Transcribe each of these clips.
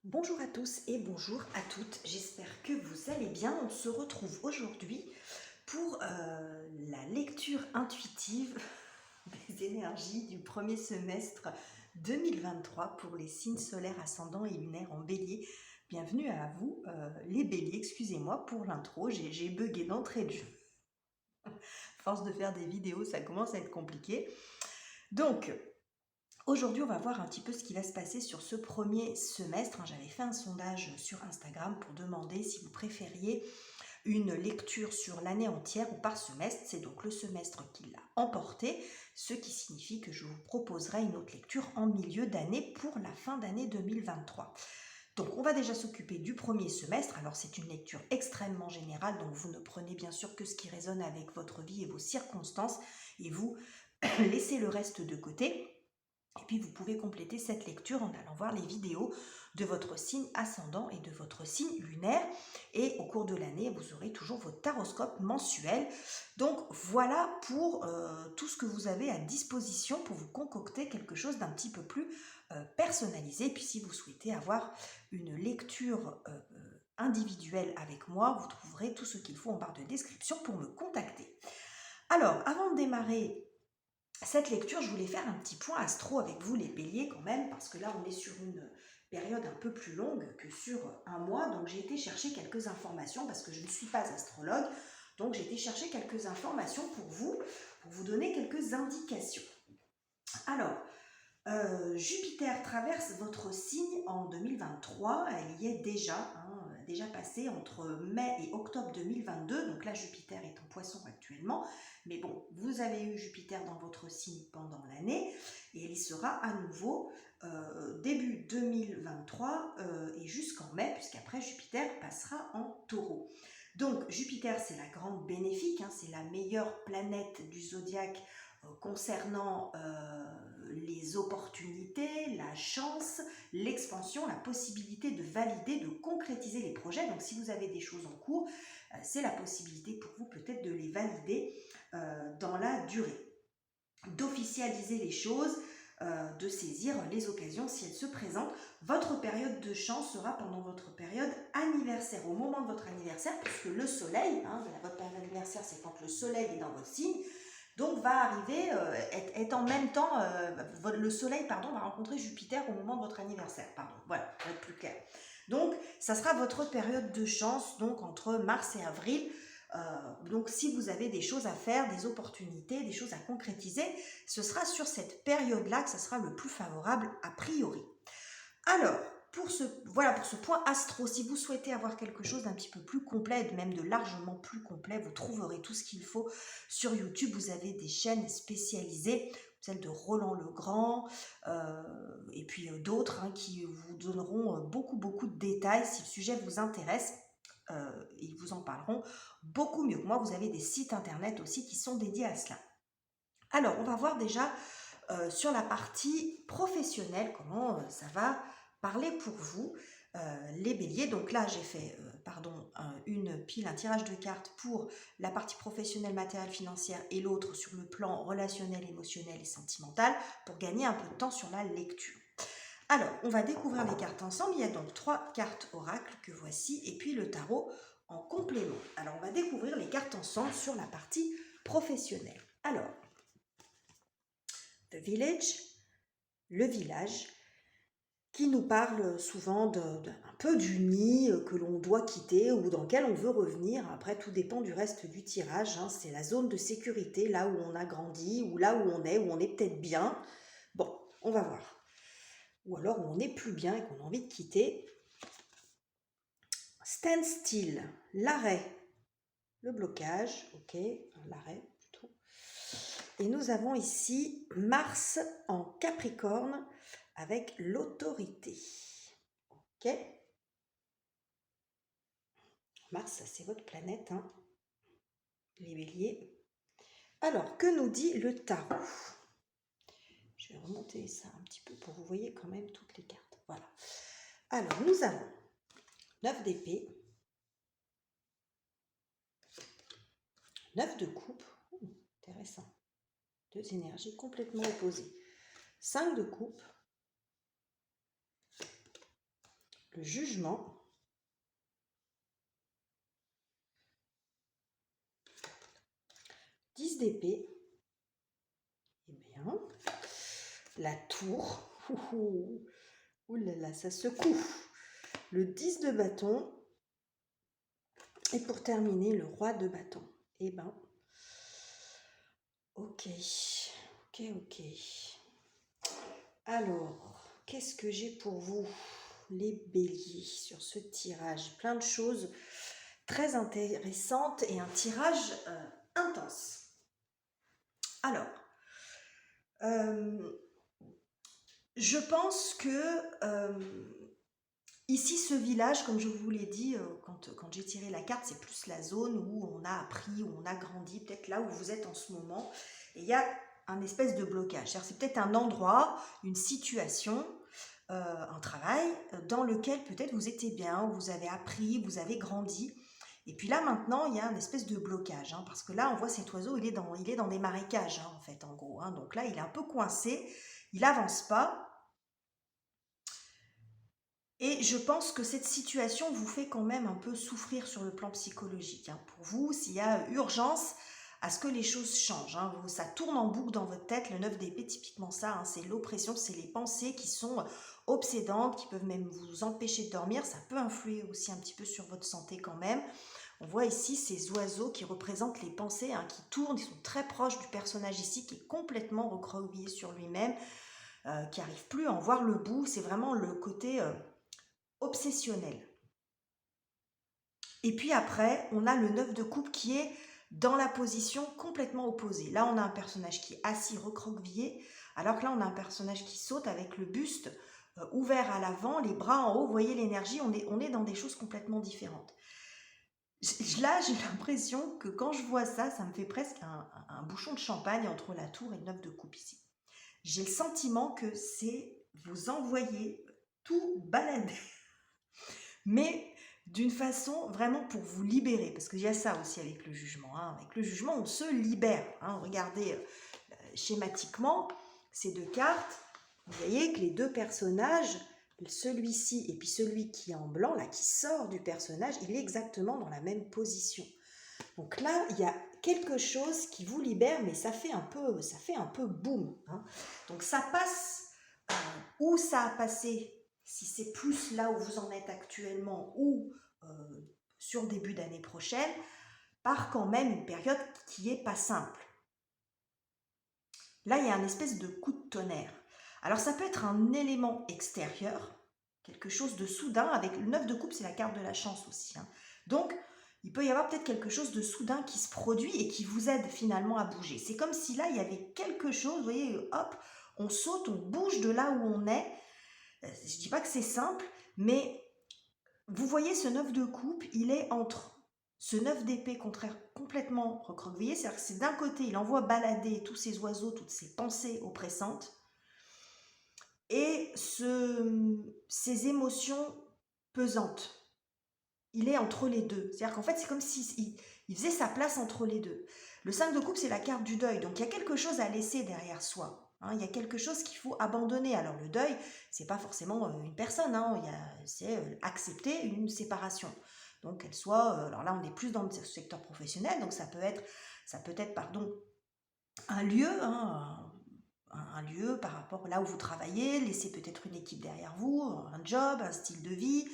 Bonjour à tous et bonjour à toutes, j'espère que vous allez bien. On se retrouve aujourd'hui pour la lecture intuitive des énergies du premier semestre 2023 pour les signes solaires ascendants et lunaires en bélier. Bienvenue à vous les béliers, excusez-moi pour l'intro, j'ai bugué d'entrée de jeu. Force de faire des vidéos, ça commence à être compliqué. Donc, aujourd'hui, on va voir un petit peu ce qui va se passer sur ce premier semestre. J'avais fait un sondage sur Instagram pour demander si vous préfériez une lecture sur l'année entière ou par semestre. C'est donc le semestre qui l'a emporté, ce qui signifie que je vous proposerai une autre lecture en milieu d'année pour la fin d'année 2023. Donc, on va déjà s'occuper du premier semestre. Alors, c'est une lecture extrêmement générale, donc vous ne prenez bien sûr que ce qui résonne avec votre vie et vos circonstances, et vous laissez le reste de côté. Et puis, vous pouvez compléter cette lecture en allant voir les vidéos de votre signe ascendant et de votre signe lunaire. Et au cours de l'année, vous aurez toujours votre taroscope mensuel. Donc, voilà pour tout ce que vous avez à disposition pour vous concocter quelque chose d'un petit peu plus personnalisé. Puis, si vous souhaitez avoir une lecture individuelle avec moi, vous trouverez tout ce qu'il faut en barre de description pour me contacter. Alors, avant de démarrer cette lecture, je voulais faire un petit point astro avec vous les béliers quand même, parce que là on est sur une période un peu plus longue que sur un mois, donc j'ai été chercher quelques informations, parce que je ne suis pas astrologue, donc j'ai été chercher quelques informations pour vous donner quelques indications. Alors, Jupiter traverse votre signe en 2023, elle y est déjà passée entre mai et octobre 2022, donc là Jupiter est en poisson actuellement, mais bon, vous avez eu Jupiter dans votre signe pendant l'année, et elle y sera à nouveau début 2023 et jusqu'en mai, puisqu'après Jupiter passera en taureau. Donc Jupiter c'est la grande bénéfique, c'est la meilleure planète du zodiaque concernant les opportunités, la chance, l'expansion, la possibilité de valider, de concrétiser les projets. Donc si vous avez des choses en cours, c'est la possibilité pour vous peut-être de les valider dans la durée, d'officialiser les choses, de saisir les occasions si elles se présentent. Votre période de chance sera pendant votre période anniversaire, au moment de votre anniversaire, puisque le soleil, votre période d'anniversaire c'est quand le soleil est dans votre signe, donc va arriver, est en même temps, le soleil va rencontrer Jupiter au moment de votre anniversaire, voilà, pour être plus clair. Donc ça sera votre période de chance, donc entre mars et avril. Donc si vous avez des choses à faire, des opportunités, des choses à concrétiser, ce sera sur cette période-là que ça sera le plus favorable a priori. Alors, pour ce point astro, si vous souhaitez avoir quelque chose d'un petit peu plus complet, même de largement plus complet, vous trouverez tout ce qu'il faut sur YouTube. Vous avez des chaînes spécialisées, celle de Roland Legrand, et puis d'autres qui vous donneront beaucoup de détails si le sujet vous intéresse. Ils vous en parleront beaucoup mieux que moi. Vous avez des sites internet aussi qui sont dédiés à cela. Alors, on va voir déjà sur la partie professionnelle comment ça va parler pour vous, les béliers. Donc là, j'ai fait une pile, un tirage de cartes pour la partie professionnelle, matérielle, financière et l'autre sur le plan relationnel, émotionnel et sentimental pour gagner un peu de temps sur la lecture. Alors, on va découvrir les cartes ensemble. Il y a donc 3 cartes oracles que voici et puis le tarot en complément. Alors, on va découvrir les cartes ensemble sur la partie professionnelle. Alors, The Village, le village, qui nous parle souvent un peu du nid que l'on doit quitter ou dans lequel on veut revenir. Après, tout dépend du reste du tirage. C'est la zone de sécurité, là où on a grandi, ou là où on est peut-être bien. Bon, on va voir. Ou alors où on n'est plus bien et qu'on a envie de quitter. Stand still, l'arrêt, le blocage, ok, l'arrêt plutôt. Et nous avons ici Mars en Capricorne avec l'autorité. Ok. Mars, c'est votre planète, les béliers. Alors, que nous dit le tarot? Je vais remonter ça un petit peu pour que vous voyez quand même toutes les cartes. Voilà. Alors, nous avons 9 d'épée, 9 de coupe, intéressant, 2 énergies complètement opposées, 5 de coupe, le jugement, 10 d'épée, eh bien, la tour, ouh là là, ça secoue, le 10 de bâton, et pour terminer, le roi de bâton. Eh ben, ok. Alors, qu'est-ce que j'ai pour vous, les béliers, sur ce tirage? Plein de choses très intéressantes et un tirage intense. Alors, je pense que ici, ce village, comme je vous l'ai dit, quand j'ai tiré la carte, c'est plus la zone où on a appris, où on a grandi, peut-être là où vous êtes en ce moment. Et il y a un espèce de blocage. C'est peut-être un endroit, une situation, un travail dans lequel peut-être vous étiez bien, où vous avez appris, vous avez grandi. Et puis là, maintenant, il y a un espèce de blocage. Parce que là, on voit cet oiseau, il est dans des marécages, en fait, en gros. Donc là, il est un peu coincé, il n'avance pas. Et je pense que cette situation vous fait quand même un peu souffrir sur le plan psychologique. Pour vous, s'il y a urgence à ce que les choses changent, ça tourne en boucle dans votre tête, le 9 d'épée, typiquement ça, c'est l'oppression, c'est les pensées qui sont obsédantes, qui peuvent même vous empêcher de dormir, ça peut influer aussi un petit peu sur votre santé quand même. On voit ici ces oiseaux qui représentent les pensées, qui tournent, ils sont très proches du personnage ici, qui est complètement recroquevillé sur lui-même, qui n'arrive plus à en voir le bout, c'est vraiment le côté obsessionnel. Et puis après, on a le 9 de coupe qui est dans la position complètement opposée. Là, on a un personnage qui est assis, recroquevillé, alors que là, on a un personnage qui saute avec le buste ouvert à l'avant, les bras en haut. Vous voyez l'énergie, on est dans des choses complètement différentes. Là, j'ai l'impression que quand je vois ça, ça me fait presque un bouchon de champagne entre la tour et le 9 de coupe ici. J'ai le sentiment que c'est vous envoyer tout balader. Mais d'une façon vraiment pour vous libérer, parce qu'il y a ça aussi avec le jugement. Avec le jugement, on se libère. Regardez schématiquement ces deux cartes. Vous voyez que les deux personnages, celui-ci et puis celui qui est en blanc, là, qui sort du personnage, il est exactement dans la même position. Donc là, il y a quelque chose qui vous libère, mais ça fait un peu boum. Donc ça passe où ça a passé. Si c'est plus là où vous en êtes actuellement ou sur début d'année prochaine, par quand même une période qui n'est pas simple. Là, il y a un espèce de coup de tonnerre. Alors, ça peut être un élément extérieur, quelque chose de soudain. Avec le 9 de coupe, c'est la carte de la chance aussi. Donc, il peut y avoir peut-être quelque chose de soudain qui se produit et qui vous aide finalement à bouger. C'est comme si là, il y avait quelque chose, vous voyez, hop, on saute, on bouge de là où on est. Je ne dis pas que c'est simple, mais vous voyez ce 9 de coupe, il est entre ce 9 d'épée contraire complètement recroquevillé, c'est-à-dire que c'est d'un côté, il envoie balader tous ces oiseaux, toutes ces pensées oppressantes, et ces émotions pesantes. Il est entre les deux. C'est-à-dire qu'en fait, c'est comme s'il faisait sa place entre les deux. Le 5 de coupe, c'est la carte du deuil. Donc, il y a quelque chose à laisser derrière soi. Il y a quelque chose qu'il faut abandonner. Alors, le deuil, c'est pas forcément une personne. C'est accepter une séparation. Donc, qu'elle soit... alors là, on est plus dans le secteur professionnel. Donc, ça peut être un lieu, un lieu par rapport là où vous travaillez, laisser peut-être une équipe derrière vous, un job, un style de vie,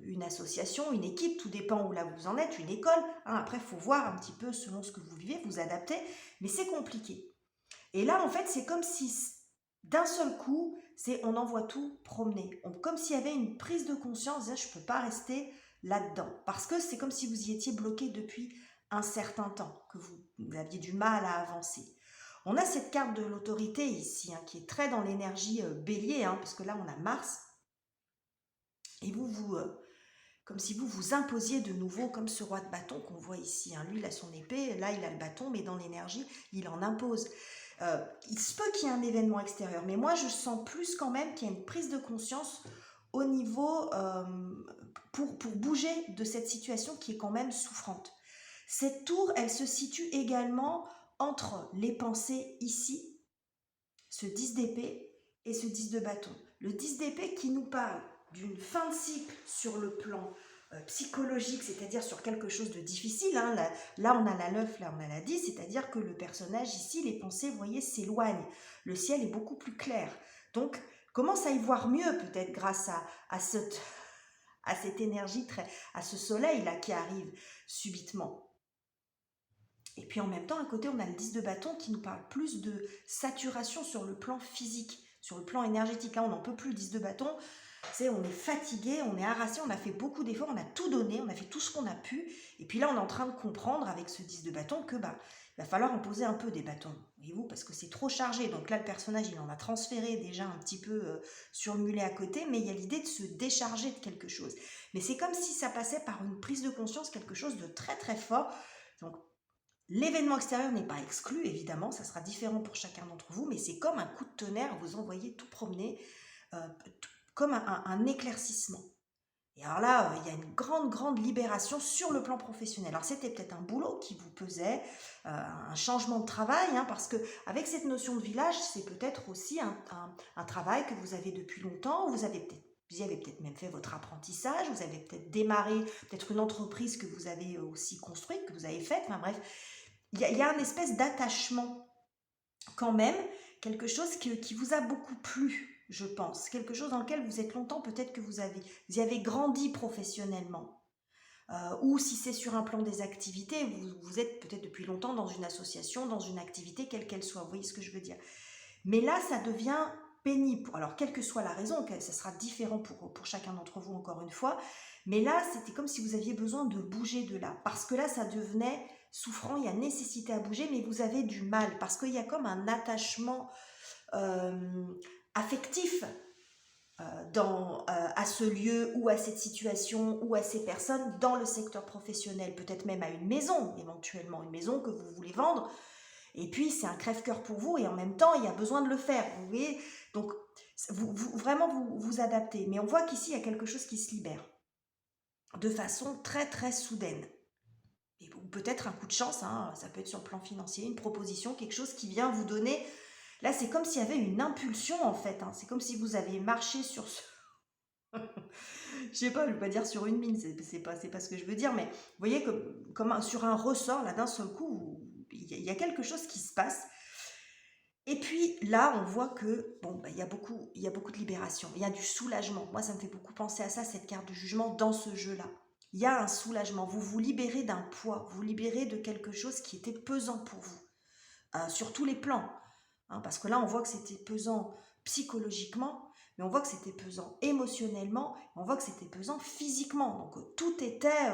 une association, une équipe, tout dépend où là vous en êtes, une école. Après, il faut voir un petit peu selon ce que vous vivez, vous adapter, mais c'est compliqué. Et là, en fait, c'est comme si d'un seul coup, on envoie tout promener. Comme s'il y avait une prise de conscience, je ne peux pas rester là-dedans. Parce que c'est comme si vous y étiez bloqué depuis un certain temps, que vous aviez du mal à avancer. On a cette carte de l'autorité ici, qui est très dans l'énergie bélier, parce que là, on a Mars. Et comme si vous vous imposiez de nouveau, comme ce roi de bâton qu'on voit ici. Lui, il a son épée, là, il a le bâton, mais dans l'énergie, il en impose. Il se peut qu'il y ait un événement extérieur, mais moi, je sens plus quand même qu'il y a une prise de conscience au niveau, pour bouger de cette situation qui est quand même souffrante. Cette tour, elle se situe également entre les pensées ici, ce 10 d'épée et ce 10 de bâton. Le 10 d'épée qui nous parle d'une fin de cycle sur le plan psychologique, c'est-à-dire sur quelque chose de difficile, hein. Là on a la 9, là on a la 10, c'est-à-dire que le personnage ici, les pensées, vous voyez, s'éloignent. Le ciel est beaucoup plus clair. Donc, commence à y voir mieux peut-être grâce à cette énergie, à ce soleil-là qui arrive subitement. Et puis en même temps, à côté, on a le 10 de bâton qui nous parle plus de saturation sur le plan physique, sur le plan énergétique. Là, on n'en peut plus, le 10 de bâton. On est fatigué, on est harassé, on a fait beaucoup d'efforts, on a tout donné, on a fait tout ce qu'on a pu. Et puis là, on est en train de comprendre avec ce 10 de bâton que il va falloir en poser un peu des bâtons, voyez-vous, parce que c'est trop chargé. Donc là, le personnage, il en a transféré déjà un petit peu sur le mulet à côté, mais il y a l'idée de se décharger de quelque chose. Mais c'est comme si ça passait par une prise de conscience, quelque chose de très très fort. Donc, l'événement extérieur n'est pas exclu, évidemment, ça sera différent pour chacun d'entre vous, mais c'est comme un coup de tonnerre, vous envoyez tout promener, comme un éclaircissement. Et alors là, il y a une grande libération sur le plan professionnel. Alors c'était peut-être un boulot qui vous pesait, un changement de travail, hein, parce que avec cette notion de village, c'est peut-être aussi un travail que vous avez depuis longtemps, vous avez peut-être même fait votre apprentissage, vous avez peut-être démarré peut-être une entreprise que vous avez aussi construite, que vous avez faite, enfin bref, il y a une espèce d'attachement quand même, quelque chose qui vous a beaucoup plu, je pense, quelque chose dans lequel vous êtes longtemps, peut-être que vous y avez grandi professionnellement, ou si c'est sur un plan des activités, vous êtes peut-être depuis longtemps dans une association, dans une activité, quelle qu'elle soit, vous voyez ce que je veux dire. Mais là, ça devient pénible, alors quelle que soit la raison, ça sera différent pour chacun d'entre vous encore une fois, mais là, c'était comme si vous aviez besoin de bouger de là, parce que là, ça devenait souffrant, il y a nécessité à bouger, mais vous avez du mal, parce qu'il y a comme un attachement affectif à ce lieu ou à cette situation ou à ces personnes dans le secteur professionnel, peut-être même à une maison, éventuellement, une maison que vous voulez vendre, et puis c'est un crève-cœur pour vous, et en même temps, il y a besoin de le faire, vous voyez, donc vraiment vous adaptez, mais on voit qu'ici, il y a quelque chose qui se libère, de façon très soudaine. Ou peut-être un coup de chance, hein, ça peut être sur le plan financier, une proposition, quelque chose qui vient vous donner. Là, c'est comme s'il y avait une impulsion en fait. Hein. C'est comme si vous aviez marché sur ce. Je sais pas, je ne veux pas dire sur une mine, c'est pas ce que je veux dire, mais vous voyez, comme sur un ressort, là d'un seul coup, il y a quelque chose qui se passe. Et puis là, on voit que il y a beaucoup de libération, il y a du soulagement. Moi, ça me fait beaucoup penser à ça, cette carte de jugement dans ce jeu-là. Il y a un soulagement, vous vous libérez d'un poids, vous libérez de quelque chose qui était pesant pour vous, sur tous les plans. Hein, parce que là, on voit que c'était pesant psychologiquement, mais on voit que c'était pesant émotionnellement, on voit que c'était pesant physiquement. Donc tout était,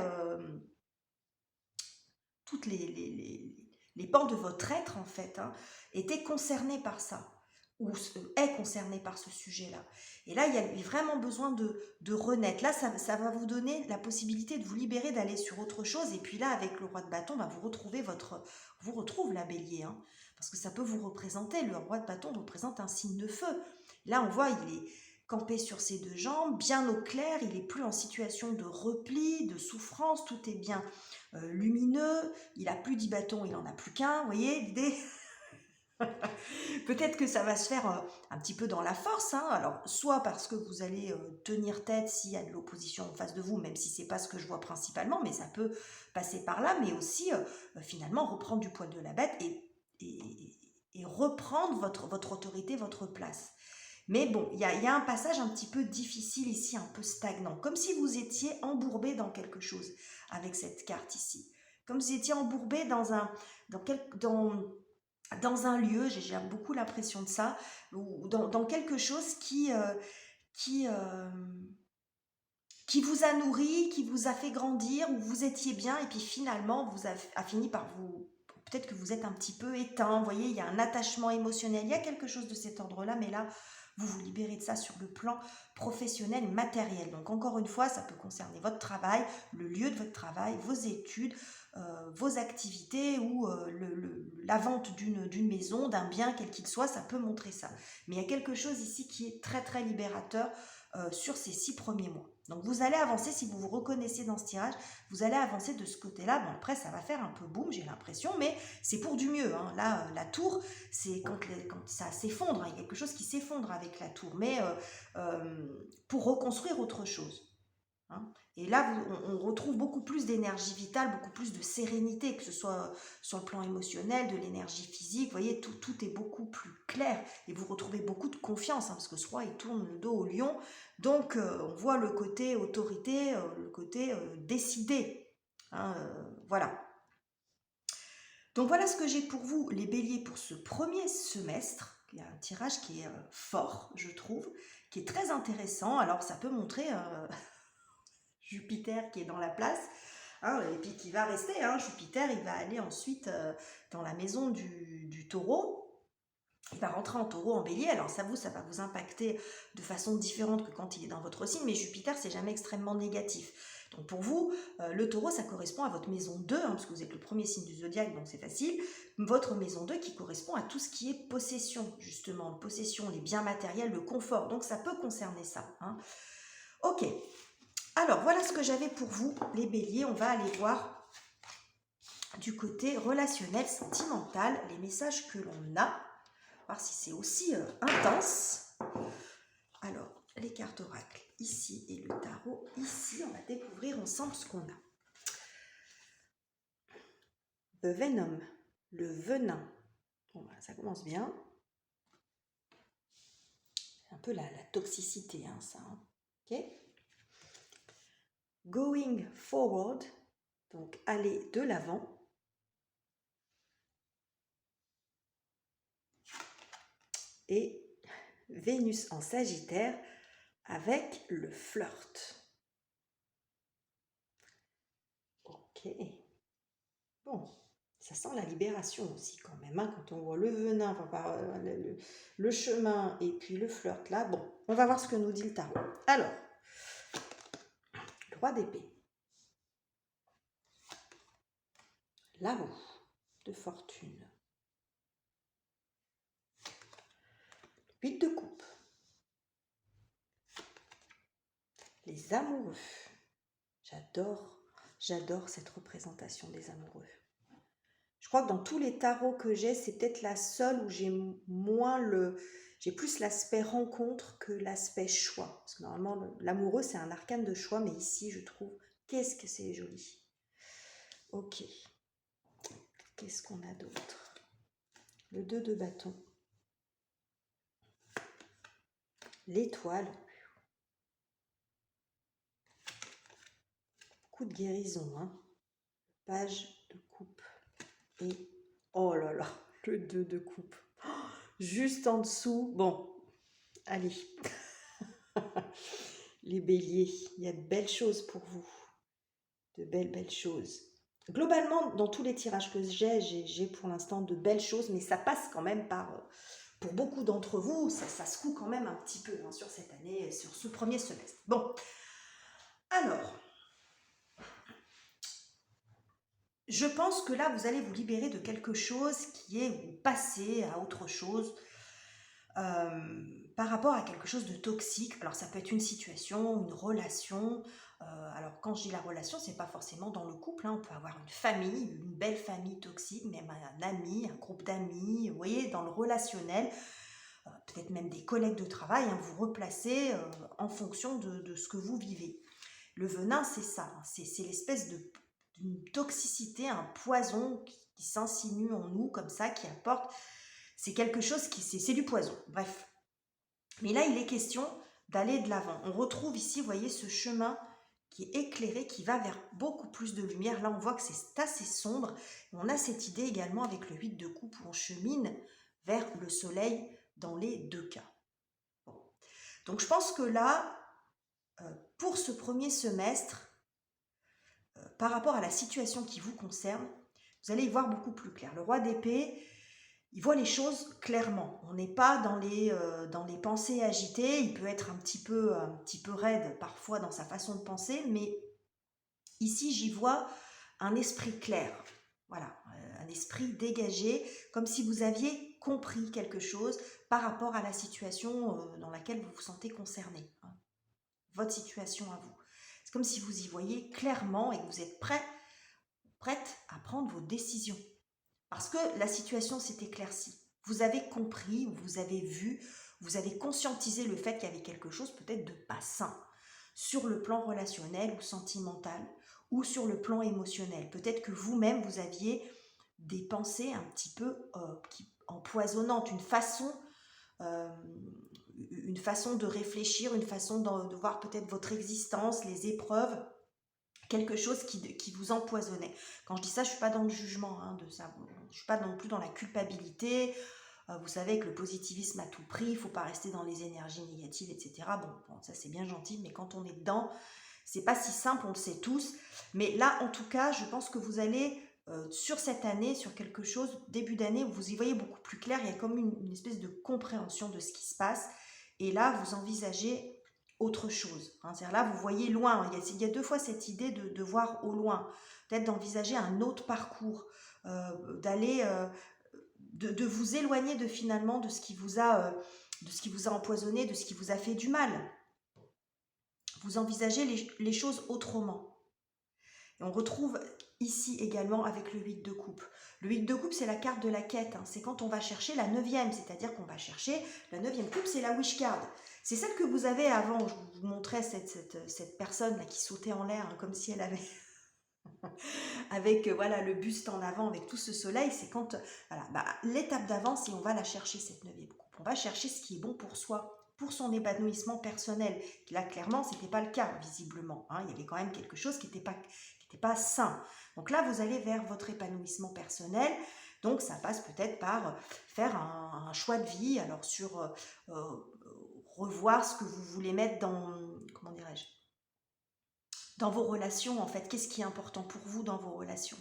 toutes les pans de votre être, en fait, hein, étaient concernés par ça, ou est concerné par ce sujet-là. Et là, il y a vraiment besoin de renaître. Là, ça va vous donner la possibilité de vous libérer, d'aller sur autre chose. Et puis là, avec le roi de bâton, vous retrouve la bélier, hein, parce que ça peut vous représenter. Le roi de bâton représente un signe de feu. Là, on voit, il est campé sur ses deux jambes, bien au clair, il n'est plus en situation de repli, de souffrance, tout est bien lumineux, il a plus 10 bâtons, il en a plus qu'un, vous voyez l'idée. Peut-être que ça va se faire un petit peu dans la force, hein. Alors soit parce que vous allez tenir tête s'il y a de l'opposition en face de vous, même si c'est pas ce que je vois principalement, mais ça peut passer par là, mais aussi finalement reprendre du poil de la bête et reprendre votre autorité, votre place. Mais bon, il y a un passage un petit peu difficile ici, un peu stagnant, comme si vous étiez embourbé dans quelque chose avec cette carte ici. Comme si vous étiez embourbé dans un lieu, j'ai beaucoup l'impression de ça, ou dans quelque chose qui vous a nourri, qui vous a fait grandir, où vous étiez bien, et puis finalement, a fini par vous... Peut-être que vous êtes un petit peu éteint, vous voyez, il y a un attachement émotionnel, il y a quelque chose de cet ordre-là, mais là, vous vous libérez de ça sur le plan professionnel, matériel. Donc encore une fois, ça peut concerner votre travail, le lieu de votre travail, vos études, vos activités ou la vente d'une maison, d'un bien, quel qu'il soit, ça peut montrer ça. Mais il y a quelque chose ici qui est très libérateur sur ces 6 premiers mois. Donc vous allez avancer, si vous vous reconnaissez dans ce tirage, vous allez avancer de ce côté-là. Bon, après, ça va faire un peu boum, j'ai l'impression, mais c'est pour du mieux, hein. Là, la tour, c'est quand ça s'effondre, hein. Il y a quelque chose qui s'effondre avec la tour, mais pour reconstruire autre chose, hein. Et là, on retrouve beaucoup plus d'énergie vitale, beaucoup plus de sérénité, que ce soit sur le plan émotionnel, de l'énergie physique. Vous voyez, tout est beaucoup plus clair et vous retrouvez beaucoup de confiance, hein, parce que ce roi, il tourne le dos au lion. Donc, on voit le côté autorité, le côté décidé, hein, voilà. Donc, voilà ce que j'ai pour vous, les béliers, pour ce premier semestre. Il y a un tirage qui est fort, je trouve, qui est très intéressant. Alors, ça peut montrer... Jupiter qui est dans la place, hein, et puis qui va rester, hein. Jupiter, il va aller ensuite dans la maison du taureau, il va rentrer en taureau, en bélier. Alors ça va vous impacter de façon différente que quand il est dans votre signe, mais Jupiter, c'est jamais extrêmement négatif. Donc pour vous, le taureau, ça correspond à votre maison 2, hein, parce que vous êtes le premier signe du zodiaque, donc c'est facile. Votre maison 2 qui correspond à tout ce qui est possession, justement, possession, les biens matériels, le confort. Donc ça peut concerner ça, hein. Ok. Alors, voilà ce que j'avais pour vous, les béliers. On va aller voir du côté relationnel, sentimental, les messages que l'on a, voir si c'est aussi intense. Alors, les cartes oracles ici et le tarot ici, on va découvrir ensemble ce qu'on a. The Venom, le venin. Bon, bah, ça commence bien. C'est un peu la toxicité, hein, ça. Hein. Ok. Going forward, donc aller de l'avant. Et Vénus en Sagittaire avec le flirt. Ok. Bon, ça sent la libération aussi quand même, hein, quand on voit le venin, enfin, par, le chemin et puis le flirt là. Bon, on va voir ce que nous dit le tarot. Alors, le roi d'épée. La roue de fortune. 8 de coupe. Les amoureux. J'adore cette représentation des amoureux. Je crois que dans tous les tarots que j'ai, c'est peut-être la seule où j'ai j'ai plus l'aspect rencontre que l'aspect choix. Parce que normalement, l'amoureux, c'est un arcane de choix, mais ici, je trouve, qu'est-ce que c'est joli. Ok. Qu'est-ce qu'on a d'autre? Le 2 de bâton. L'étoile. Coup de guérison, hein. Page de coupe. Et, oh là là, le 2 de coupe. Oh, juste en dessous. Bon, allez. Les béliers, il y a de belles choses pour vous. De belles choses. Globalement, dans tous les tirages que j'ai pour l'instant de belles choses, mais ça passe quand même par... Pour beaucoup d'entre vous, ça secoue quand même un petit peu, hein, sur cette année, sur ce premier semestre. Bon, alors... Je pense que là, vous allez vous libérer de quelque chose qui est vous passer à autre chose par rapport à quelque chose de toxique. Alors, ça peut être une situation, une relation. Alors, quand je dis la relation, c'est pas forcément dans le couple, hein. On peut avoir une famille, une belle famille toxique, même un ami, un groupe d'amis. Vous voyez, dans le relationnel, peut-être même des collègues de travail, hein, vous replacez en fonction de ce que vous vivez. Le venin, c'est ça, hein. C'est l'espèce d'une toxicité, un poison qui s'insinue en nous comme ça, qui apporte, c'est quelque chose qui, c'est du poison, bref. Mais là, il est question d'aller de l'avant. On retrouve ici, vous voyez, ce chemin qui est éclairé, qui va vers beaucoup plus de lumière. Là, on voit que c'est assez sombre. Et on a cette idée également avec le 8 de coupe où on chemine vers le soleil dans les deux cas. Bon. Donc, je pense que là, pour ce premier semestre, par rapport à la situation qui vous concerne, vous allez y voir beaucoup plus clair. Le roi d'épée, il voit les choses clairement. On n'est pas dans les pensées agitées. Il peut être un petit peu raide parfois dans sa façon de penser, mais ici, j'y vois un esprit clair. Voilà, un esprit dégagé, comme si vous aviez compris quelque chose par rapport à la situation dans laquelle vous vous sentez concerné. votre situation à vous. C'est comme si vous y voyez clairement et que vous êtes prête à prendre vos décisions. Parce que la situation s'est éclaircie. Vous avez compris, ou vous avez vu, vous avez conscientisé le fait qu'il y avait quelque chose peut-être de pas sain sur le plan relationnel ou sentimental ou sur le plan émotionnel. Peut-être que vous-même, vous aviez des pensées un petit peu empoisonnantes, euh, une façon de réfléchir, une façon de voir peut-être votre existence, les épreuves, quelque chose qui vous empoisonnait. Quand je dis ça, je ne suis pas dans le jugement de ça. Je ne suis pas non plus dans la culpabilité. Vous savez que le positivisme à tout prix, il ne faut pas rester dans les énergies négatives, etc. Bon, ça c'est bien gentil, mais quand on est dedans, c'est pas si simple, on le sait tous. Mais là, en tout cas, je pense que vous allez, sur cette année, sur quelque chose, début d'année, où vous y voyez beaucoup plus clair, il y a comme une espèce de compréhension de ce qui se passe. Et là, vous envisagez autre chose. C'est-à-dire là, vous voyez loin. Il y a deux fois cette idée de voir au loin. Peut-être d'envisager un autre parcours, d'aller... de vous éloigner finalement de ce qui vous a empoisonné, de ce qui vous a fait du mal. Vous envisagez les choses autrement. Et on retrouve ici également avec le 8 de coupe. Le 8 de coupe, c'est la carte de la quête. C'est quand on va chercher la 9e, c'est-à-dire qu'on va chercher la 9e coupe, c'est la wish card. C'est celle que vous avez avant. Je vous montrais cette personne là qui sautait en l'air, comme si elle avait... avec voilà le buste en avant, avec tout ce soleil. C'est quand... l'étape d'avant, c'est on va la chercher, cette 9e coupe. On va chercher ce qui est bon pour soi, pour son épanouissement personnel. Là, clairement, ce n'était pas le cas, visiblement. Il y avait quand même quelque chose qui n'était pas sain. Donc là, vous allez vers votre épanouissement personnel. Donc, ça passe peut-être par faire un choix de vie. Alors, sur revoir ce que vous voulez mettre dans... Comment dirais-je ? Dans vos relations, en fait. Qu'est-ce qui est important pour vous dans vos relations ?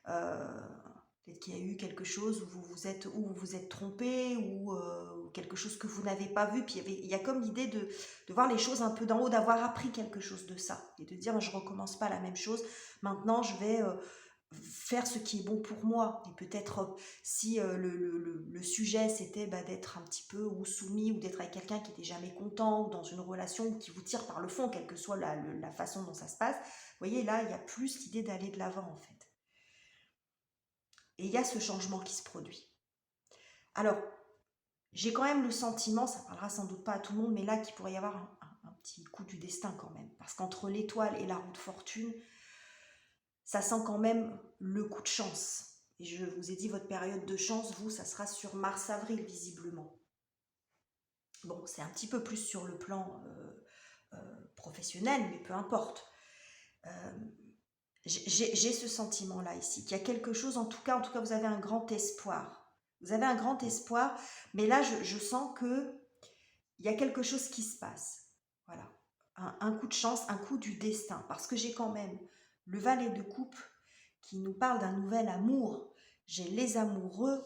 Peut-être qu'il y a eu quelque chose où vous vous êtes trompé, ou quelque chose que vous n'avez pas vu. Puis il y a comme l'idée de voir les choses un peu d'en haut, d'avoir appris quelque chose de ça. Et de dire, je ne recommence pas la même chose. Maintenant, je vais faire ce qui est bon pour moi. Et peut-être si le sujet, c'était d'être un petit peu ou soumis, ou d'être avec quelqu'un qui n'était jamais content, ou dans une relation qui vous tire par le fond, quelle que soit la façon dont ça se passe. Vous voyez, là, il y a plus l'idée d'aller de l'avant, en fait. Et il y a ce changement qui se produit. Alors, j'ai quand même le sentiment, ça ne parlera sans doute pas à tout le monde, mais là, qu'il pourrait y avoir un petit coup du destin quand même. Parce qu'entre l'étoile et la roue de fortune, ça sent quand même le coup de chance. Et je vous ai dit, votre période de chance, vous, ça sera sur mars-avril, visiblement. Bon, c'est un petit peu plus sur le plan professionnel, mais peu importe. J'ai ce sentiment-là ici, qu'il y a quelque chose, en tout cas, vous avez un grand espoir. Vous avez un grand espoir, mais là, je sens qu'il y a quelque chose qui se passe. Voilà, un coup de chance, un coup du destin, parce que j'ai quand même le valet de coupe qui nous parle d'un nouvel amour. J'ai les amoureux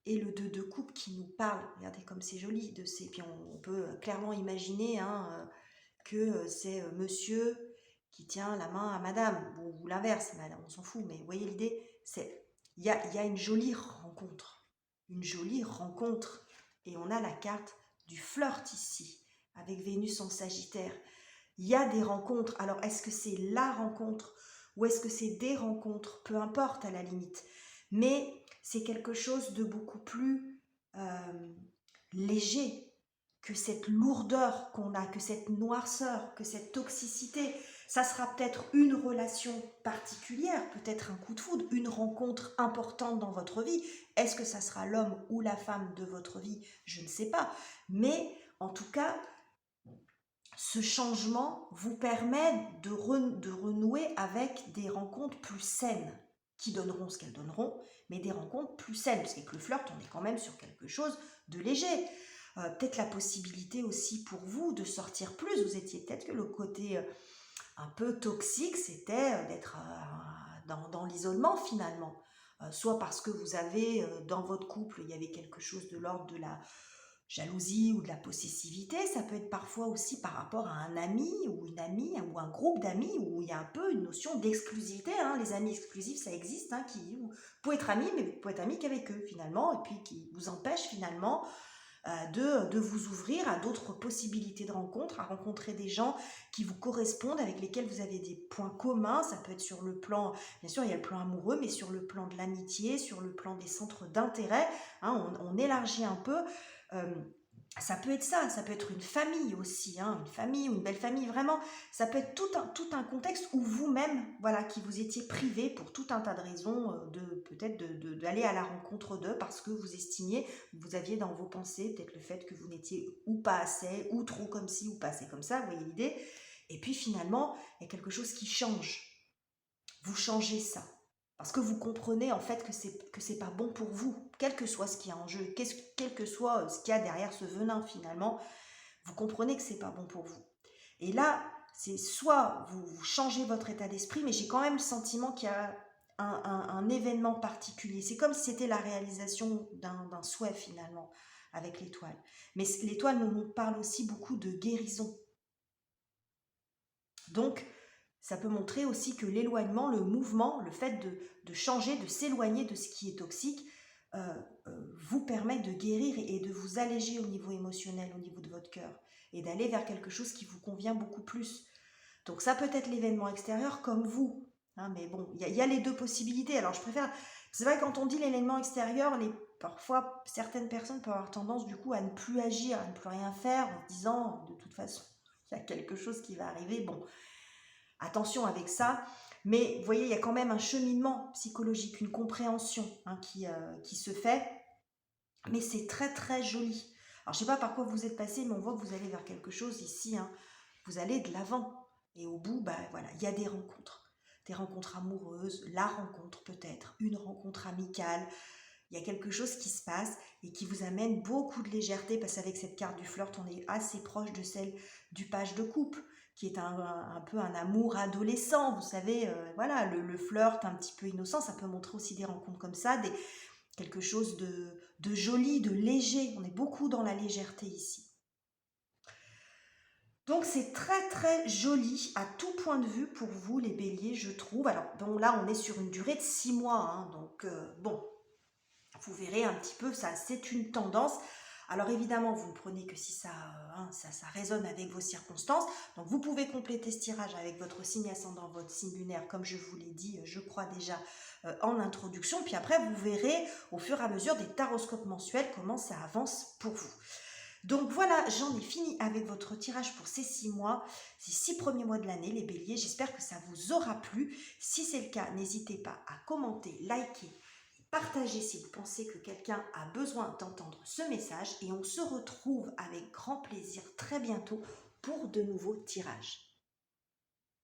et le 2 de coupe qui nous parle. Regardez comme c'est joli. Puis on peut clairement imaginer que c'est monsieur qui tient la main à madame, ou l'inverse, on s'en fout, mais vous voyez l'idée, il y a une jolie rencontre, et on a la carte du flirt ici, avec Vénus en Sagittaire. Il y a des rencontres. Alors, est-ce que c'est la rencontre, ou est-ce que c'est des rencontres? Peu importe, à la limite. Mais c'est quelque chose de beaucoup plus léger que cette lourdeur qu'on a, que cette noirceur, que cette toxicité. Ça sera peut-être une relation particulière, peut-être un coup de foudre, une rencontre importante dans votre vie. Est-ce que ça sera l'homme ou la femme de votre vie? Je ne sais pas. Mais en tout cas, ce changement vous permet de renouer avec des rencontres plus saines, qui donneront ce qu'elles donneront, mais des rencontres plus saines, parce qu'avec le flirt, on est quand même sur quelque chose de léger. Peut-être la possibilité aussi pour vous de sortir plus. Vous étiez peut-être que le côté un peu toxique, c'était d'être dans l'isolement finalement. Soit parce que vous avez, dans votre couple, il y avait quelque chose de l'ordre de la jalousie ou de la possessivité. Ça peut être parfois aussi par rapport à un ami ou une amie, ou un groupe d'amis, où il y a un peu une notion d'exclusivité. Les amis exclusifs, ça existe. Vous pouvez être amis, mais vous pouvez être amis qu'avec eux finalement, et puis qui vous empêchent finalement de vous ouvrir à d'autres possibilités de rencontres, à rencontrer des gens qui vous correspondent, avec lesquels vous avez des points communs. Ça peut être sur le plan, bien sûr, il y a le plan amoureux, mais sur le plan de l'amitié, sur le plan des centres d'intérêt, hein, on élargit un peu. Euh, Ça peut être ça, ça peut être une famille aussi, hein, une famille ou une belle famille, vraiment. Ça peut être tout un contexte où vous-même, voilà, qui vous étiez privé pour tout un tas de raisons, peut-être d'aller à la rencontre d'eux parce que vous estimiez, vous aviez dans vos pensées peut-être le fait que vous n'étiez ou pas assez, ou trop comme ci, ou pas assez comme ça, vous voyez l'idée. Et puis finalement, il y a quelque chose qui change. Vous changez ça. Parce que vous comprenez en fait que c'est pas bon pour vous, quel que soit ce qu'il y a en jeu, quel que soit ce qu'il y a derrière ce venin finalement, vous comprenez que c'est pas bon pour vous. Et là, c'est soit vous changez votre état d'esprit, mais j'ai quand même le sentiment qu'il y a un événement particulier. C'est comme si c'était la réalisation d'un souhait finalement avec l'étoile. Mais l'étoile nous parle aussi beaucoup de guérison. Donc, ça peut montrer aussi que l'éloignement, le mouvement, le fait de changer, de s'éloigner de ce qui est toxique, vous permet de guérir et de vous alléger au niveau émotionnel, au niveau de votre cœur, et d'aller vers quelque chose qui vous convient beaucoup plus. Donc ça peut être l'événement extérieur comme vous, hein, mais bon, il y a les deux possibilités. Alors je préfère, c'est vrai quand on dit l'événement extérieur, parfois certaines personnes peuvent avoir tendance du coup à ne plus agir, à ne plus rien faire, en se disant de toute façon il y a quelque chose qui va arriver. Bon, attention avec ça, mais vous voyez, il y a quand même un cheminement psychologique, une compréhension, hein, qui se fait, mais c'est très très joli. Alors je ne sais pas par quoi vous êtes passé, mais on voit que vous allez vers quelque chose ici, hein. Vous allez de l'avant, et au bout, bah, voilà, il y a des rencontres amoureuses, la rencontre peut-être, une rencontre amicale. Il y a quelque chose qui se passe et qui vous amène beaucoup de légèreté, parce qu'avec cette carte du flirt, on est assez proche de celle du page de coupe, qui est un peu un amour adolescent, vous savez, voilà, le flirt un petit peu innocent, ça peut montrer aussi des rencontres comme ça, quelque chose de joli, de léger. On est beaucoup dans la légèreté ici. Donc c'est très très joli à tout point de vue pour vous les béliers, je trouve. Alors bon, là on est sur une durée de 6 mois, hein, donc bon, vous verrez un petit peu, ça c'est une tendance. Alors évidemment, vous ne prenez que si ça résonne avec vos circonstances. Donc vous pouvez compléter ce tirage avec votre signe ascendant, votre signe lunaire, comme je vous l'ai dit, je crois déjà en introduction. Puis après, vous verrez au fur et à mesure des taroscopes mensuels comment ça avance pour vous. Donc voilà, j'en ai fini avec votre tirage pour ces 6 mois, ces 6 premiers mois de l'année, les béliers. J'espère que ça vous aura plu. Si c'est le cas, n'hésitez pas à commenter, liker, partagez si vous pensez que quelqu'un a besoin d'entendre ce message. Et on se retrouve avec grand plaisir très bientôt pour de nouveaux tirages.